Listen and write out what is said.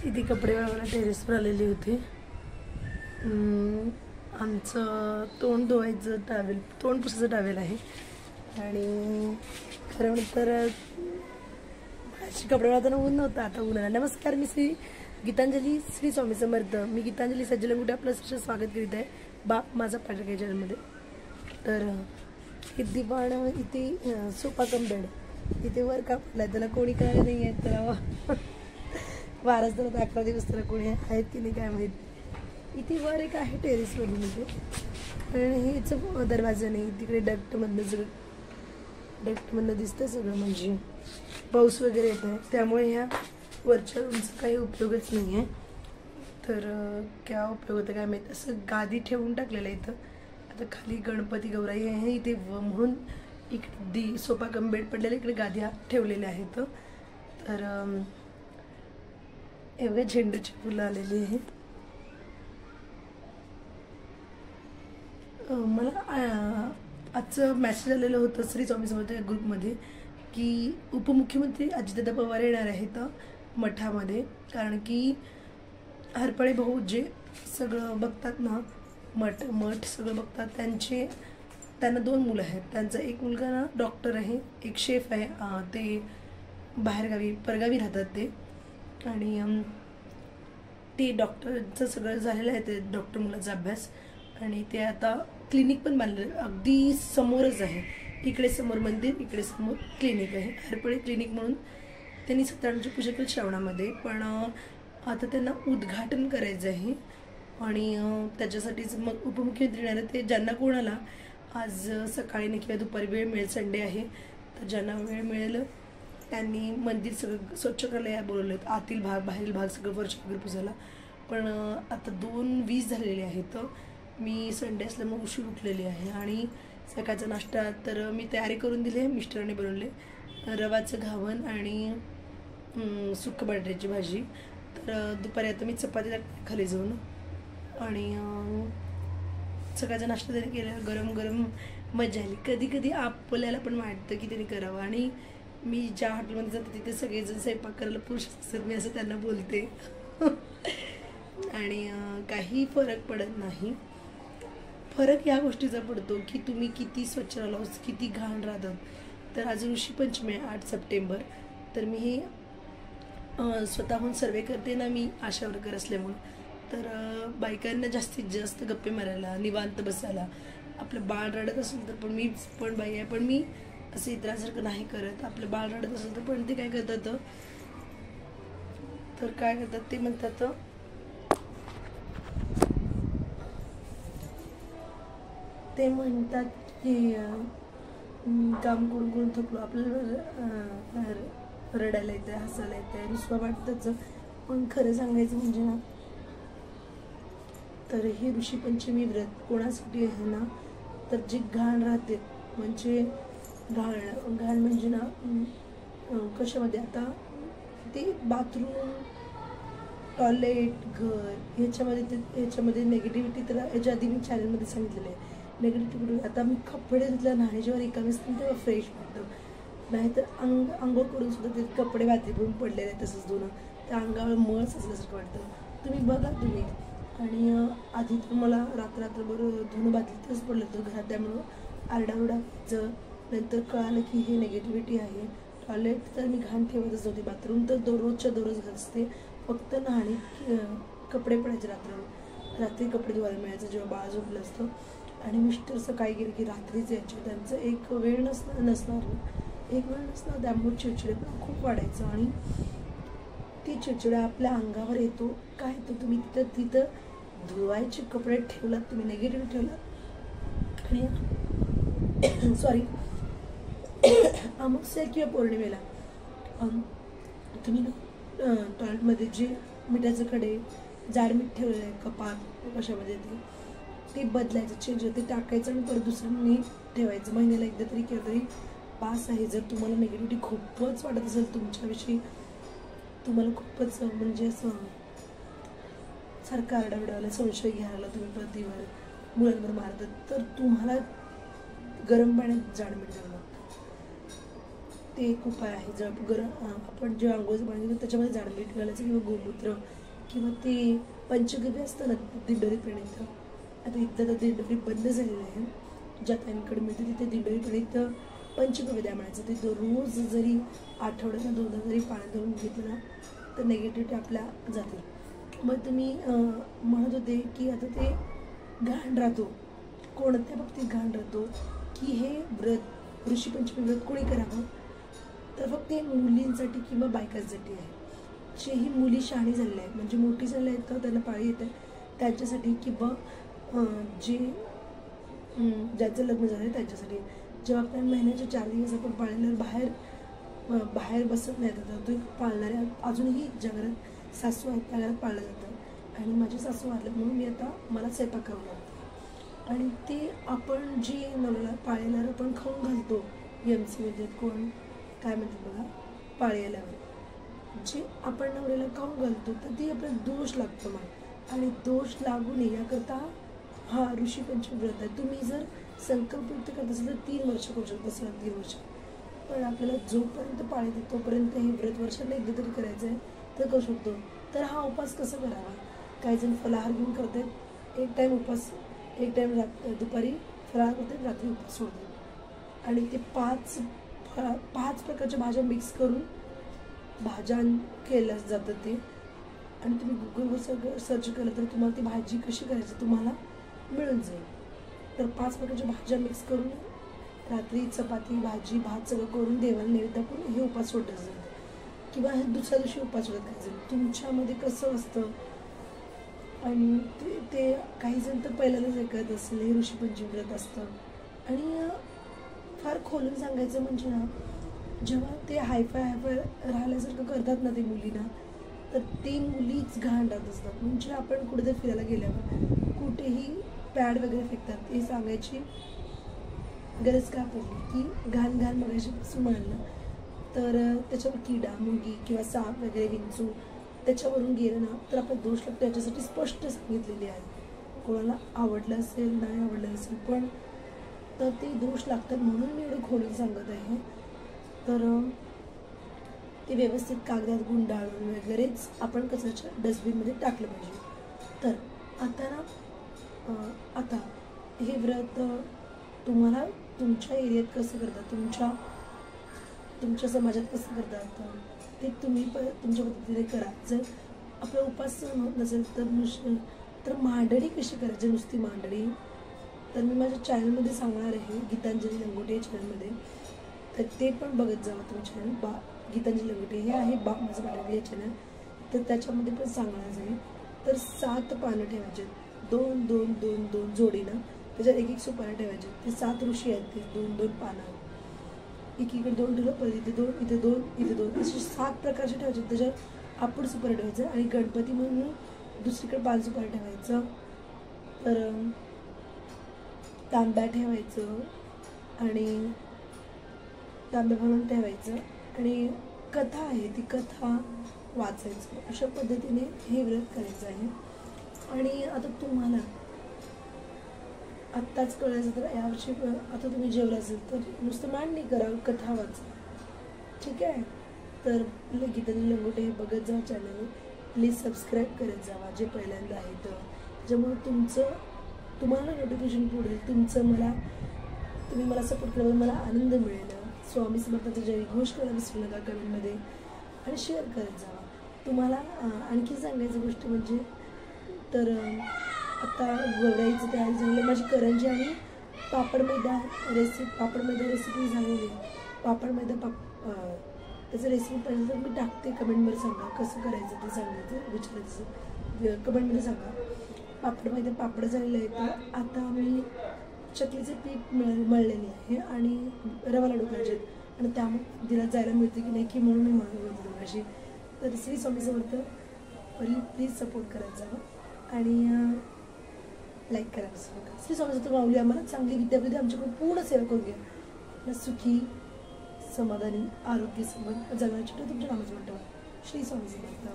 इथे कपडे वाळवायला टेरेसवर आलेले होते. आमचं तोंड धुवायचं टावेल, तोंड पुसायचं टावेल आहे. आणि खरं तर कपडे वाळवताना ऊन नव्हतं, आता ऊन आला. नमस्कार, मी गीतांजली श्री स्वामी समर्थ. मी गीतांजली सज्जलंगुटे आपलं स्वागत करीत आहे बाप माझा पाठक चॅनलमध्ये. तर दिवाण इथे सोफा कम बेड इथे वर का पडलाय, त्याला कोणी काय नाही आहे. त्याला वारस तर 11 दिवस त्याला कोणी आहेत की नाही काय माहीत. इथे वर एक आहे टेरेसवर म्हणजे, आणि हेच दरवाजा नाही, तिकडे डक्टमधनं दिसतं सगळं. म्हणजे पाऊस वगैरे येत आहे, त्यामुळे ह्या वरच्या रूमचा काही उपयोगच नाही आहे. तर काय उपयोग होतं काय माहीत. असं गादी ठेवून टाकलेलं आहे इथं. आता खाली गणपती गौराई आहे इथे, म्हणून इकडे सोफा कम बेड पडलेला, इकडे गाद्या ठेवलेल्या आहेत. तर एवढ्या झेंडूची फुलं आलेली आहेत. मला आजचं मेसेज आलेलं होतं श्री स्वामी समर्थ ग्रुपमध्ये की उपमुख्यमंत्री अजितदादा पवार येणार आहेत मठामध्ये. कारण की हरपळे भाऊ जे सगळं बघतात ना, मठ सगळं बघतात, त्यांना 2 मुलं आहेत. त्यांचा एक मुलगा ना डॉक्टर आहे, एक शेफ आहे. ते बाहेरगावी परगावी राहतात ते. आणि ते डॉक्टरचं सगळं झालेलं आहे, ते डॉक्टर मुलाचा अभ्यास. आणि ते आता क्लिनिक पण बांधलं, अगदी समोरच आहे. इकडे समोर मंदिर, इकडे समोर क्लिनिक आहे, हरपळे क्लिनिक म्हणून. त्यांनी सत्यनारायणाची पूजा केली श्रावणामध्ये, पण आता त्यांना उद्घाटन करायचं आहे. आणि त्याच्यासाठीच मग उपमुख्यमंत्री येणार आहे. ते ज्यांना कोणाला आज सकाळी नाही किंवा दुपारी वेळ मिळेल, संडे आहे, तर ज्यांना वेळ मिळेल त्यांनी मंदिर सगळं स्वच्छ करायला बोलवलं. आतील भाग बाहेरील भाग सगळं वर्ष वगैरे पुसायला. पण आता 2:20 झालेले आहेत. मी संडे असल्यामुळे उशीर उठलेली आहे. आणि सकाळचा नाश्ता तर मी तयारी करून दिली आहे, मिस्टरांनी बनवले. रवाचं घावण आणि सुक्क बटाट्याची भाजी. तर दुपारी आता मी चपाती खाली जाऊन. आणि सकाळचा नाश्ता त्याने केला, गरम गरम मजा आली. कधी कधी आपल्याला पण वाटतं की त्याने करावं. आणि मी ज्या हॉटेलमध्ये जाते तिथे सगळेजण स्वयंपाक करायला पुरुष असतात, मी असं त्यांना बोलते. आणि काही फरक पडत नाही. फरक या गोष्टीचा पडतो की तुम्ही किती स्वच्छ राहिलो, किती घाण राहतात. तर आज ऋषीपंचमी आहे 8 सप्टेंबर. तर मी हे स्वतःहून सर्वे करते ना, मी आशा वर्कर असल्यामुळं. तर बायकांना जास्तीत जास्त गप्पे मारायला, निवांत बसायला. आपलं बाळ रडत असेल तर पण मी पण बाई आहे, पण मी असं इतरांसारखं नाही करत. आपलं बाळ रडत असेल तर पण ते काय करतात, ते म्हणतात की काम करून करून थकलो, आपल्याला रडायला येतं, हसायला येतं, रुसवा वाटतंच. पण खरं सांगायचं म्हणजे ना, तर हे ऋषीपंचमी व्रत कोणासाठी आहे ना, तर जे घाण राहते, म्हणजे घाण म्हणजे ना कशामध्ये, आता ते बाथरूम, टॉयलेट, घर ह्याच्यामध्ये निगेटिव्हिटी. तर याच्या आधी मी चॅनलमध्ये सांगितलेलं आहे निगेटिव्हिटी. आता मी कपडे धुतल्या न्हाण्याच्यावर रिकामी असते तेव्हा फ्रेश वाटतं. नाहीतर आंघोळ करून सुद्धा ते कपडे बाथरी भरून पडलेले आहेत तसंच धुणं, त्या अंगावर मळ असल्यासारखं वाटतं. तुम्ही बघा तुम्ही. आणि आधी तर मला रात्रभर धुणं बाथरीतच पडलं होतं घरात, त्यामुळं आरडाओरडाचं. नंतर कळालं की हे निगेटिव्हिटी आहे. टॉयलेट तर मी घाण ठेवतच नव्हते, बाथरूम तर दररोजच्या दररोज घासते. फक्त न्हाणी कपडे पडायचे रात्री कपडे धुवायला मिळायचं जेव्हा बाळ झोपलं असतं. आणि मिस्टर सकाळी गेले की रात्रीच यायचे. त्यांचं एक वेळ नसणार, त्यामुळे चिडचिडेपणा खूप वाढायचं. आणि ती चिडचिडा आपल्या अंगावर येतो. काय तर तुम्ही तिथं धुवायचे कपडे ठेवलात, तुम्ही निगेटिव्ह ठेवलात. आणि सॉरी, अमावस्या किंवा पौर्णिमेला तुम्ही टॉयलेटमध्ये जे मिठाचं खडे, जाड मीठ ठेवलेलं आहे कपात कशामध्ये, ते बदलायचं, चेंज होते, टाकायचं आणि परत दुसरं मीठ ठेवायचं. महिन्याला एकदा तरी केलं तरी पास आहे. जर तुम्हाला निगेटिव्हिटी खूपच वाटत असेल तुमच्याविषयी, तुम्हाला खूपच म्हणजे असं सारखं आरडाओरडायला, संशय घ्यायला, तुम्ही प्रतिवर मुलांवर मारतात, तर तुम्हाला गरम पाण्यात जाड मीठ द्यावं लागतं. ते एक उपाय आहे. जर आपण जेव्हा आंघोळीचं पाणी घेतो त्याच्यामध्ये जाड मीठ घालायचं किंवा गोमूत्र किंवा ते पंचगव्य असतं ना दिंडोरी प्रणित. आता इथं तर दिंडोरी बंद झालेलं आहे. ज्या ताईंकडे मिळते तिथे दिंडोरी प्रणित पंचगव्य द्या म्हणायचं. ते रोज जरी आठवड्याला 2दा जरी पाण्यात धुवून घेतलं ना तर निगेटिव्हिटी आपल्या जाते. मग तुम्ही म्हणत होते की आता ते घाण राहतो, कोणत्या बाबतीत घाण राहतो की हे व्रत ऋषीपंचमी व्रत कोणी करावं तर फक्त हे मुलींसाठी किंवा बायकांसाठी आहे. जेही मुली शहाणी झालेल्या आहेत म्हणजे मोठी झालेल्या आहेत तर त्यांना पाळी येत आहे त्यांच्यासाठी किंवा जे ज्यांचं लग्न झालं आहे त्यांच्यासाठी. जेव्हा आपण महिन्याचे 4 दिवस आपण पाळल्यावर बाहेर बसत नाही तर तो पाळणाऱ्या अजूनही ज्या घरात सासू आहेत त्या घरात पाळलं जातं. आणि माझी सासू वारलं म्हणून मी आता मला स्वयंपाक करावं लागतं. आणि ते आपण जे नवऱ्याला पाळल्यावर आपण खाऊन घालतो MCमध्ये कोण काय म्हणतात बघा पाळल्यावर जे आपण नवऱ्याला खाऊन घालतो तर ते आपल्याला दोष लागतो मग. आणि दोष लागू नये याकरता हा ऋषीपंचमी व्रत आहे. तुम्ही जर संकल्प व्यक्त करत असेल तर 3 वर्ष करू शकता, 3 वर्ष. पण आपल्याला जोपर्यंत पाळी येते तोपर्यंत हे व्रत वर्षाला एकदा तरी करायचं आहे तर करू शकतो. तर हा उपास कसा करावा? काही जण फलाहार घेऊन करतात, एक टाईम उपास, एक टाईम दुपारी फलाहार करतात, रात्री उपास सोडतात. आणि ते 5 प्रकारच्या भाज्या मिक्स करून भाज्या केल्या जातात ते. आणि तुम्ही गुगलवर सगळं सर्च केलं तर तुम्हाला ती भाजी कशी करायची तुम्हाला मिळून जाईल. तर 5 प्रकारच्या भाज्या मिक्स करून रात्री चपाती भाजी भात सगळं करून देवाला नैवेद्य करून हे उपास सोडलं जातं किंवा हे दुसऱ्या दिवशी उपास सोडत करायचं. तुमच्यामध्ये कसं असतं आणि ते काही जण तर पहिल्यांदाच ऐकत असेल हे ऋषीपंचमी व्रत असतं. आणि फार खोलून सांगायचं म्हणजे ना जेव्हा ते हायफाय राहिल्यासारखं करतात ना ते मुलींना तर ते मुलीच घाण राहत असतात. म्हणजे आपण कुठेतरी फिरायला गेल्यावर कुठेही पॅड वगैरे फेकतात हे सांगायची गरज का पडली की घाण मगाशी पासून म्हणलं तर त्याच्यावर किडा मुंगी किंवा साप वगैरे विंचू त्याच्यावरून गेलं ना तर आपला दोष लागतो. याच्यासाठी स्पष्ट सांगितलेले आहे. कोणाला आवडलं असेल नाही आवडलं असेल पण तर ते दोष लागतात म्हणून मी एवढं खोलून सांगत आहे. तर ते व्यवस्थित कागदात गुंडाळून वगैरेच आपण कचऱ्याच्या डस्टबिनमध्ये टाकलं पाहिजे. तर आता ना आता हे व्रत तुम्हाला तुमच्या एरियात कसं करतात तुमच्या समाजात कसं करतात ते तुम्ही तुमच्या पद्धतीने करा. जर आपला उपास होत नसेल तर मांडणी कशी करायची नुसती मांडणी तर मी माझ्या चॅनलमध्ये सांगणार आहे गीतांजली लंगोटे या चॅनलमध्ये. तर ते पण बघत जावं तुम्ही चॅनल गीतांजली लंगोटे हे आहे माझं मराठी हे चॅनल. तर त्याच्यामध्ये पण सांगणार जाईल. तर 7 पानं ठेवायचे 2 जोडीनं त्याच्यात 1 सुपाऱ्या ठेवायचे. ते 7 ऋषी आहेत ते 2 पानं एकीकडे 2 ठेवलं परत इथे 2 इथे 2 इथे 2 असे 7 प्रकारचे ठेवायचे. त्याच्यात आपण सुपाऱ्या ठेवायचं आणि गणपती म्हणून दुसरीकडे 5 सुपाऱ्या ठेवायचं. तर तांब्या ठेवायचं आणि तांब्या भरून ठेवायचं आणि कथा आहे ती कथा वाचायचं. अशा पद्धतीने हे व्रत करायचं आहे. आणि आता तुम्हाला आत्ताच कळायचं तर यावर्षी आता तुम्ही जेवलं असेल तर नुसतं मांडणी करा कथा वाचा ठीक आहे. तर गीतांजली लंगोटे हे बघत जावा चॅनल प्लीज सबस्क्राईब करत जावा जे पहिल्यांदा आहे तर त्याच्यामुळे तुम्हाला नोटिफिकेशन पुढेल तुम्ही मला सपोर्ट केल्यावर मला आनंद मिळेल. स्वामी समर्थाचा जय घोष करायला विसरू नका कमेंटमध्ये आणि शेअर करत जावा. तुम्हाला आणखी सांगायची गोष्ट म्हणजे तर आता गोवराईचं तयारी झालेलं माझी करंजी आणि पापड मैदा रेसिपी झालेली. पापड मैदा त्याचं रेसिपी पाहिजे तर मी टाकते कमेंटमध्ये सांगा कसं करायचं ते सांगायचं विचारायचं कमेंटमध्ये सांगा. पापड मैदा पापड झालेलं आहे तर आता मी चकलीचे पीठ मळलेले आहे आणि रवा लाडू करायचे आहेत आणि त्यामुळे दिला जायला मिळते की नाही की म्हणून मी म्हणत होतो अशी. तर श्री स्वामी समर्थ प्लीज सपोर्ट करायचा जावं आणि लाईक करा विसरू नका. श्री स्वामी समर्थ माऊली आम्हाला चांगली विद्यापीठ आमच्याकडून पूर्ण सेवा करून घ्या. सुखी समाधानी आरोग्य संबंध जगण्यासाठी तुमच्या नामाचं म्हणतो श्री स्वामी समर्थ.